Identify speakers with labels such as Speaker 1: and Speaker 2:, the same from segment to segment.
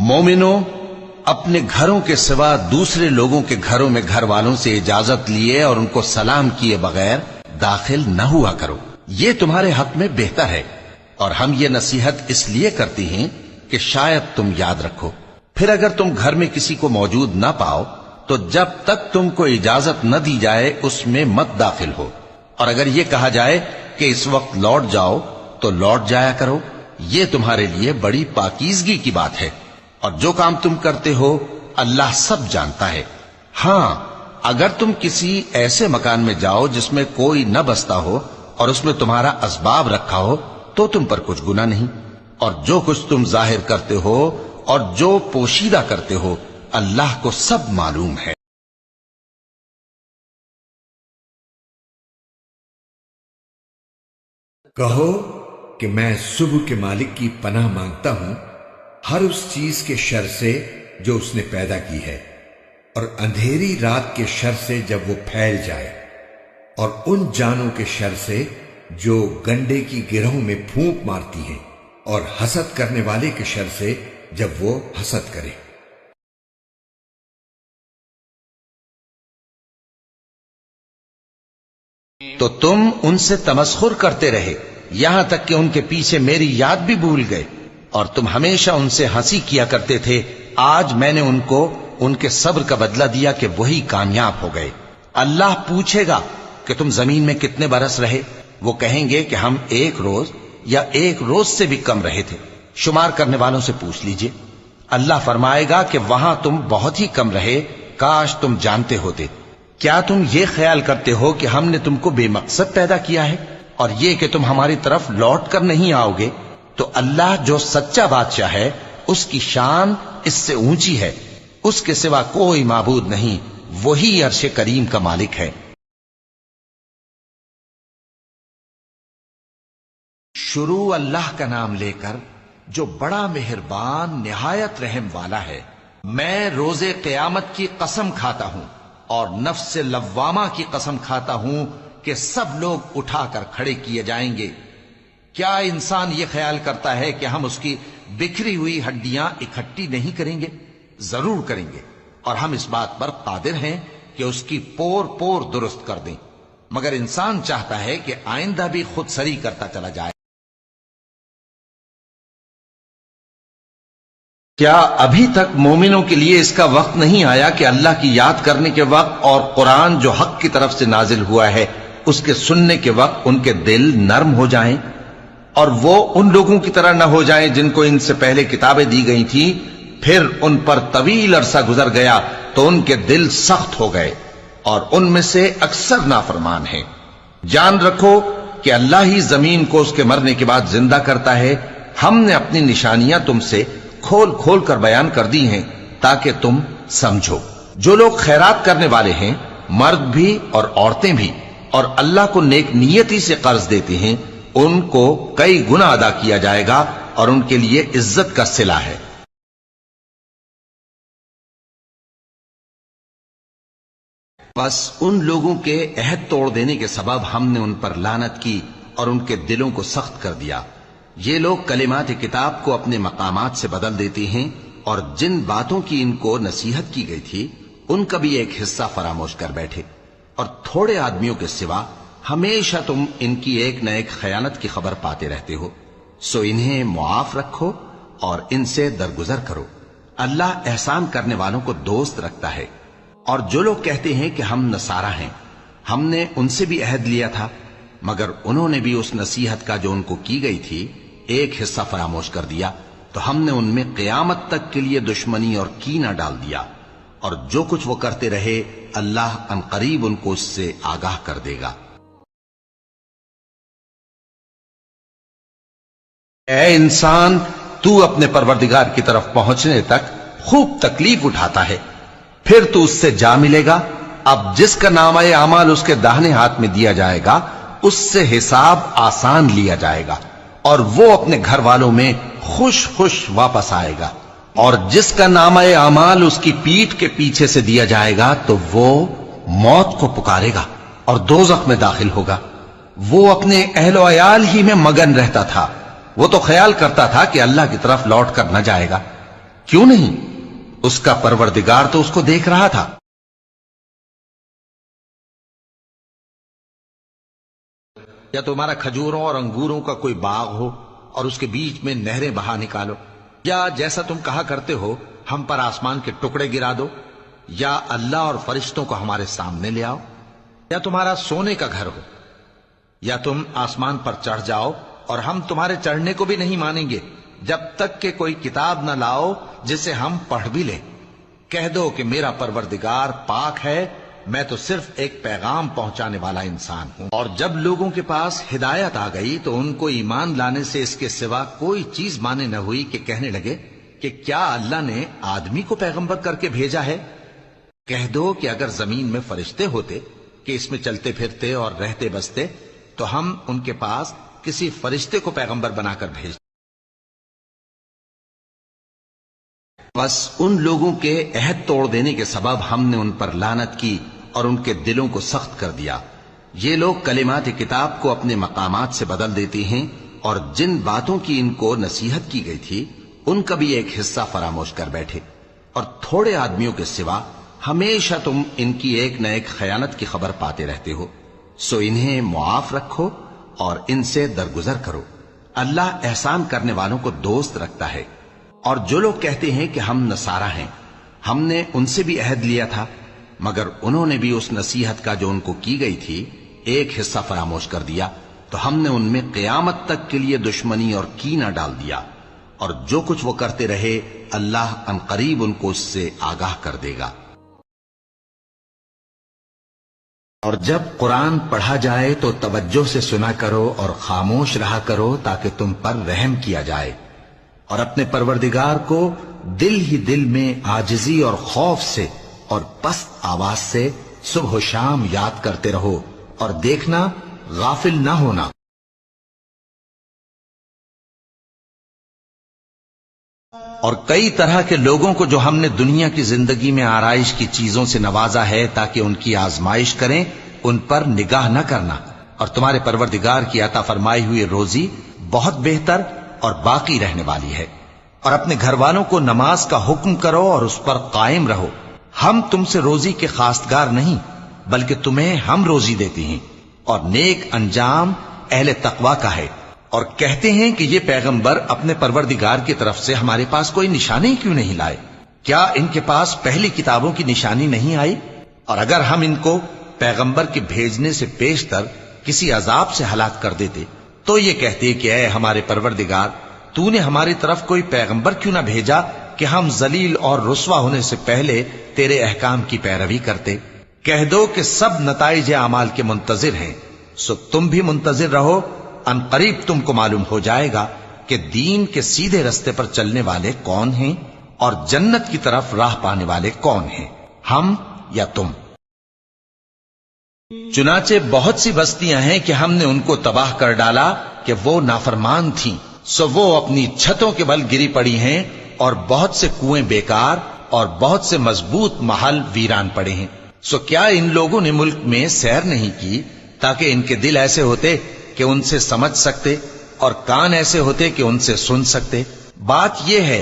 Speaker 1: مومنو، اپنے گھروں کے سوا دوسرے لوگوں کے گھروں میں گھر والوں سے اجازت لیے اور ان کو سلام کیے بغیر داخل نہ ہوا کرو، یہ تمہارے حق میں بہتر ہے، اور ہم یہ نصیحت اس لیے کرتی ہیں کہ شاید تم یاد رکھو۔ پھر اگر تم گھر میں کسی کو موجود نہ پاؤ تو جب تک تم کو اجازت نہ دی جائے اس میں مت داخل ہو، اور اگر یہ کہا جائے کہ اس وقت لوٹ جاؤ تو لوٹ جایا کرو، یہ تمہارے لیے بڑی پاکیزگی کی بات ہے، اور جو کام تم کرتے ہو اللہ سب جانتا ہے۔ ہاں، اگر تم کسی ایسے مکان میں جاؤ جس میں کوئی نہ بستا ہو اور اس میں تمہارا اسباب رکھا ہو تو تم پر کچھ گناہ نہیں، اور جو کچھ تم ظاہر کرتے ہو اور جو پوشیدہ کرتے ہو اللہ کو سب معلوم ہے۔
Speaker 2: کہو کہ میں صبح کے مالک کی پناہ مانگتا ہوں ہر اس چیز کے شر سے جو اس نے پیدا کی ہے، اور اندھیری رات کے شر سے جب وہ پھیل جائے، اور ان جانوں کے شر سے جو گنڈے کی گرہوں میں پھونک مارتی ہیں، اور حسد کرنے والے کے شر سے جب وہ حسد کرے۔
Speaker 1: تو تم ان سے تمسخر کرتے رہے یہاں تک کہ ان کے پیچھے میری یاد بھی بھول گئے، اور تم ہمیشہ ان سے ہنسی کیا کرتے تھے۔ آج میں نے ان کو ان کے صبر کا بدلہ دیا کہ وہی کامیاب ہو گئے۔ اللہ پوچھے گا کہ تم زمین میں کتنے برس رہے؟ وہ کہیں گے کہ ہم 1 روز یا 1 روز سے بھی کم رہے تھے۔ شمار کرنے والوں سے پوچھ لیجئے۔ اللہ فرمائے گا کہ وہاں تم بہت ہی کم رہے، کاش تم جانتے ہوتے۔ کیا تم یہ خیال کرتے ہو کہ ہم نے تم کو بے مقصد پیدا کیا ہے، اور یہ کہ تم ہماری طرف لوٹ کر نہیں آؤ گے؟ تو اللہ جو سچا بادشاہ ہے اس کی شان اس سے اونچی ہے، اس کے سوا کوئی معبود نہیں، وہی عرش کریم کا مالک ہے۔ شروع اللہ کا نام لے کر جو بڑا مہربان نہایت رحم والا ہے۔ میں روز قیامت کی قسم کھاتا ہوں اور نفس لوامہ کی قسم کھاتا ہوں کہ سب لوگ اٹھا کر کھڑے کیے جائیں گے۔ کیا انسان یہ خیال کرتا ہے کہ ہم اس کی بکھری ہوئی ہڈیاں اکٹھی نہیں کریں گے؟ ضرور کریں گے، اور ہم اس بات پر قادر ہیں کہ اس کی پور پور درست کر دیں، مگر انسان چاہتا ہے کہ آئندہ بھی خود سری کرتا چلا جائے۔ کیا ابھی تک مومنوں کے لیے اس کا وقت نہیں آیا کہ اللہ کی یاد کرنے کے وقت اور قرآن جو حق کی طرف سے نازل ہوا ہے اس کے سننے کے وقت ان کے دل نرم ہو جائیں، اور وہ ان لوگوں کی طرح نہ ہو جائیں جن کو ان سے پہلے کتابیں دی گئی تھیں، پھر ان پر طویل عرصہ گزر گیا تو ان کے دل سخت ہو گئے، اور ان میں سے اکثر نافرمان ہیں۔ جان رکھو کہ اللہ ہی زمین کو اس کے مرنے کے بعد زندہ کرتا ہے۔ ہم نے اپنی نشانیاں تم سے کھول کھول کر بیان کر دی ہیں تاکہ تم سمجھو۔ جو لوگ خیرات کرنے والے ہیں، مرد بھی اور عورتیں بھی، اور اللہ کو نیک نیتی سے قرض دیتے ہیں، ان کو کئی گنا ادا کیا جائے گا اور ان کے لیے عزت کا صلہ ہے۔ بس ان لوگوں کے عہد توڑ دینے کے سبب ہم نے ان پر لعنت کی اور ان کے دلوں کو سخت کر دیا۔ یہ لوگ کلمات کتاب کو اپنے مقامات سے بدل دیتے ہیں، اور جن باتوں کی ان کو نصیحت کی گئی تھی ان کا بھی ایک حصہ فراموش کر بیٹھے، اور تھوڑے آدمیوں کے سوا ہمیشہ تم ان کی ایک نہ ایک خیانت کی خبر پاتے رہتے ہو۔ سو انہیں معاف رکھو اور ان سے درگزر کرو۔ اللہ احسان کرنے والوں کو دوست رکھتا ہے۔ اور جو لوگ کہتے ہیں کہ ہم نصارہ ہیں، ہم نے ان سے بھی عہد لیا تھا، مگر انہوں نے بھی اس نصیحت کا جو ان کو کی گئی تھی ایک حصہ فراموش کر دیا، تو ہم نے ان میں قیامت تک کے لیے دشمنی اور کینہ ڈال دیا، اور جو کچھ وہ کرتے رہے اللہ ان قریب ان کو اس سے آگاہ کر دے گا۔ اے انسان، تو اپنے پروردگار کی طرف پہنچنے تک خوب تکلیف اٹھاتا ہے، پھر تو اس سے جا ملے گا۔ اب جس کا نامہ اعمال اس کے داہنے ہاتھ میں دیا جائے گا اس سے حساب آسان لیا جائے گا، اور وہ اپنے گھر والوں میں خوش خوش واپس آئے گا۔ اور جس کا نامہ اعمال اس کی پیٹھ کے پیچھے سے دیا جائے گا تو وہ موت کو پکارے گا اور دوزخ میں داخل ہوگا۔ وہ اپنے اہل و عیال ہی میں مگن رہتا تھا، وہ تو خیال کرتا تھا کہ اللہ کی طرف لوٹ کر نہ جائے گا، کیوں نہیں؟ اس کا پروردگار تو اس کو دیکھ رہا تھا۔ یا تمہارا کھجوروں اور انگوروں کا کوئی باغ ہو اور اس کے بیچ میں نہریں بہا نکالو، یا جیسا تم کہا کرتے ہو ہم پر آسمان کے ٹکڑے گرا دو، یا اللہ اور فرشتوں کو ہمارے سامنے لے آؤ، یا تمہارا سونے کا گھر ہو، یا تم آسمان پر چڑھ جاؤ اور ہم تمہارے چڑھنے کو بھی نہیں مانیں گے جب تک کہ کوئی کتاب نہ لاؤ جسے ہم پڑھ بھی لیں۔ کہہ دو کہ میرا پروردگار پاک ہے، میں تو صرف ایک پیغام پہنچانے والا انسان ہوں۔ اور جب لوگوں کے پاس ہدایت آ گئی تو ان کو ایمان لانے سے اس کے سوا کوئی چیز مانے نہ ہوئی کہ کہنے لگے کہ کیا اللہ نے آدمی کو پیغمبر کر کے بھیجا ہے؟ کہہ دو کہ اگر زمین میں فرشتے ہوتے کہ اس میں چلتے پھرتے اور رہتے بستے تو ہم ان کے پاس کسی فرشتے کو پیغمبر بنا کر بھیجتے۔ بس ان لوگوں کے عہد توڑ دینے کے سبب ہم نے ان پر لعنت کی اور ان کے دلوں کو سخت کر دیا۔ یہ لوگ کلمات کتاب کو اپنے مقامات سے بدل دیتے ہیں، اور جن باتوں کی ان کو نصیحت کی گئی تھی ان کا بھی ایک حصہ فراموش کر بیٹھے، اور تھوڑے آدمیوں کے سوا ہمیشہ تم ان کی ایک نہ ایک خیانت کی خبر پاتے رہتے ہو۔ سو انہیں معاف رکھو اور ان سے درگزر کرو۔ اللہ احسان کرنے والوں کو دوست رکھتا ہے۔ اور جو لوگ کہتے ہیں کہ ہم نصارہ ہیں، ہم نے ان سے بھی عہد لیا تھا، مگر انہوں نے بھی اس نصیحت کا جو ان کو کی گئی تھی ایک حصہ فراموش کر دیا، تو ہم نے ان میں قیامت تک کے لیے دشمنی اور کینہ ڈال دیا، اور جو کچھ وہ کرتے رہے اللہ عنقریب ان کو اس سے آگاہ کر دے گا۔ اور جب قرآن پڑھا جائے تو توجہ سے سنا کرو اور خاموش رہا کرو تاکہ تم پر رحم کیا جائے، اور اپنے پروردگار کو دل ہی دل میں عاجزی اور خوف سے اور پست آواز سے صبح و شام یاد کرتے رہو، اور دیکھنا غافل نہ ہونا۔ اور کئی طرح کے لوگوں کو جو ہم نے دنیا کی زندگی میں آرائش کی چیزوں سے نوازا ہے تاکہ ان کی آزمائش کریں، ان پر نگاہ نہ کرنا، اور تمہارے پروردگار کی عطا فرمائی ہوئی روزی بہت بہتر اور باقی رہنے والی ہے۔ اور اپنے گھر والوں کو نماز کا حکم کرو اور اس پر قائم رہو۔ ہم تم سے روزی کے خواستگار نہیں، بلکہ تمہیں ہم روزی دیتے ہیں، اور نیک انجام اہل تقوی کا ہے۔ اور کہتے ہیں کہ یہ پیغمبر اپنے پروردگار کی طرف سے ہمارے پاس کوئی نشانی کیوں نہیں لائے؟ کیا ان کے پاس پہلی کتابوں کی نشانی نہیں آئی؟ اور اگر ہم ان کو پیغمبر کے بھیجنے سے پیشتر کسی عذاب سے ہلاک کر دیتے تو یہ کہتے کہ اے ہمارے پروردگار، تو نے ہماری طرف کوئی پیغمبر کیوں نہ بھیجا کہ ہم ذلیل اور رسوا ہونے سے پہلے تیرے احکام کی پیروی کرتے۔ کہہ دو کہ سب نتائج اعمال کے منتظر ہیں، سو تم بھی منتظر رہو، ان قریب تم کو معلوم ہو جائے گا کہ دین کے سیدھے رستے پر چلنے والے کون ہیں اور جنت کی طرف راہ پانے والے کون ہیں، ہم یا تم۔ چنانچہ بہت سی بستیاں ہیں کہ ہم نے ان کو تباہ کر ڈالا کہ وہ نافرمان تھیں، سو وہ اپنی چھتوں کے بل گری پڑی ہیں، اور بہت سے کنویں بیکار اور بہت سے مضبوط محل ویران پڑے ہیں۔ سو کیا ان لوگوں نے ملک میں سیر نہیں کی تاکہ ان کے دل ایسے ہوتے کہ ان سے سمجھ سکتے اور کان ایسے ہوتے کہ ان سے سن سکتے؟ بات یہ ہے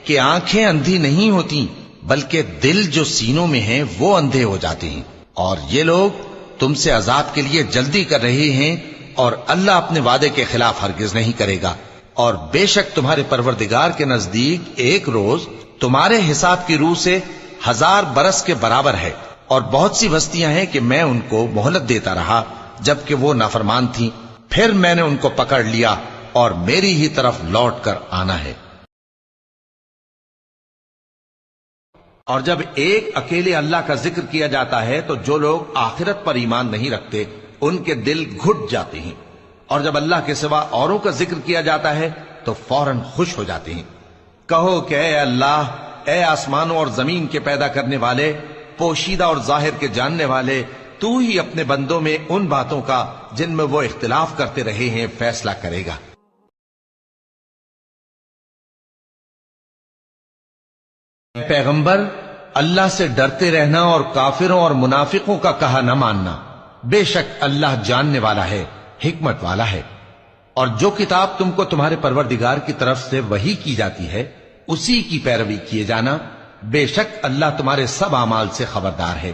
Speaker 1: کہ آنکھیں اندھی نہیں ہوتی، بلکہ دل جو سینوں میں ہیں وہ اندھے ہو جاتے ہیں۔ اور یہ لوگ تم سے عذاب کے لیے جلدی کر رہے ہیں، اور اللہ اپنے وعدے کے خلاف ہرگز نہیں کرے گا۔ اور بے شک تمہارے پروردگار کے نزدیک ایک روز تمہارے حساب کی روح سے 1000 برس کے برابر ہے۔ اور بہت سی بستیاں ہیں کہ میں ان کو مہلت دیتا رہا جبکہ وہ نافرمان تھیں، پھر میں نے ان کو پکڑ لیا اور میری ہی طرف لوٹ کر آنا ہے۔ اور جب ایک اکیلے اللہ کا ذکر کیا جاتا ہے تو جو لوگ آخرت پر ایمان نہیں رکھتے ان کے دل گھٹ جاتے ہیں، اور جب اللہ کے سوا اوروں کا ذکر کیا جاتا ہے تو فوراً خوش ہو جاتے ہیں۔ کہو کہ اے اللہ، اے آسمانوں اور زمین کے پیدا کرنے والے، پوشیدہ اور ظاہر کے جاننے والے، تو ہی اپنے بندوں میں ان باتوں کا جن میں وہ اختلاف کرتے رہے ہیں فیصلہ کرے گا۔ پیغمبر، اللہ سے ڈرتے رہنا اور کافروں اور منافقوں کا کہا نہ ماننا، بے شک اللہ جاننے والا ہے، حکمت والا ہے۔ اور جو کتاب تم کو تمہارے پروردگار کی طرف سے وحی کی جاتی ہے اسی کی پیروی کیے جانا، بے شک اللہ تمہارے سب اعمال سے خبردار ہے،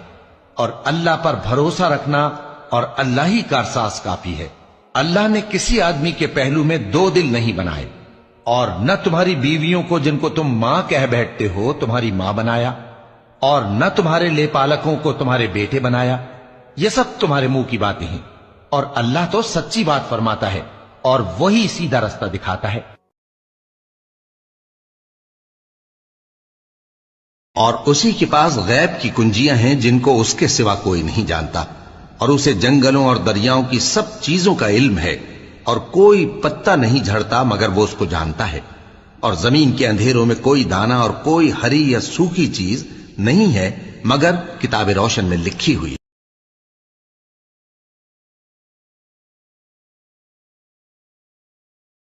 Speaker 1: اور اللہ پر بھروسہ رکھنا اور اللہ ہی کارساز کافی ہے۔ اللہ نے کسی آدمی کے پہلو میں دو دل نہیں بنائے، اور نہ تمہاری بیویوں کو جن کو تم ماں کہہ بیٹھتے ہو تمہاری ماں بنایا، اور نہ تمہارے لے پالکوں کو تمہارے بیٹے بنایا۔ یہ سب تمہارے منہ کی باتیں ہیں، اور اللہ تو سچی بات فرماتا ہے اور وہی سیدھا رستہ دکھاتا ہے۔ اور اسی کے پاس غیب کی کنجیاں ہیں جن کو اس کے سوا کوئی نہیں جانتا، اور اسے جنگلوں اور دریاؤں کی سب چیزوں کا علم ہے، اور کوئی پتا نہیں جھڑتا مگر وہ اس کو جانتا ہے، اور زمین کے اندھیروں میں کوئی دانا اور کوئی ہری یا سوکھی چیز نہیں ہے مگر کتاب روشن میں لکھی ہوئی۔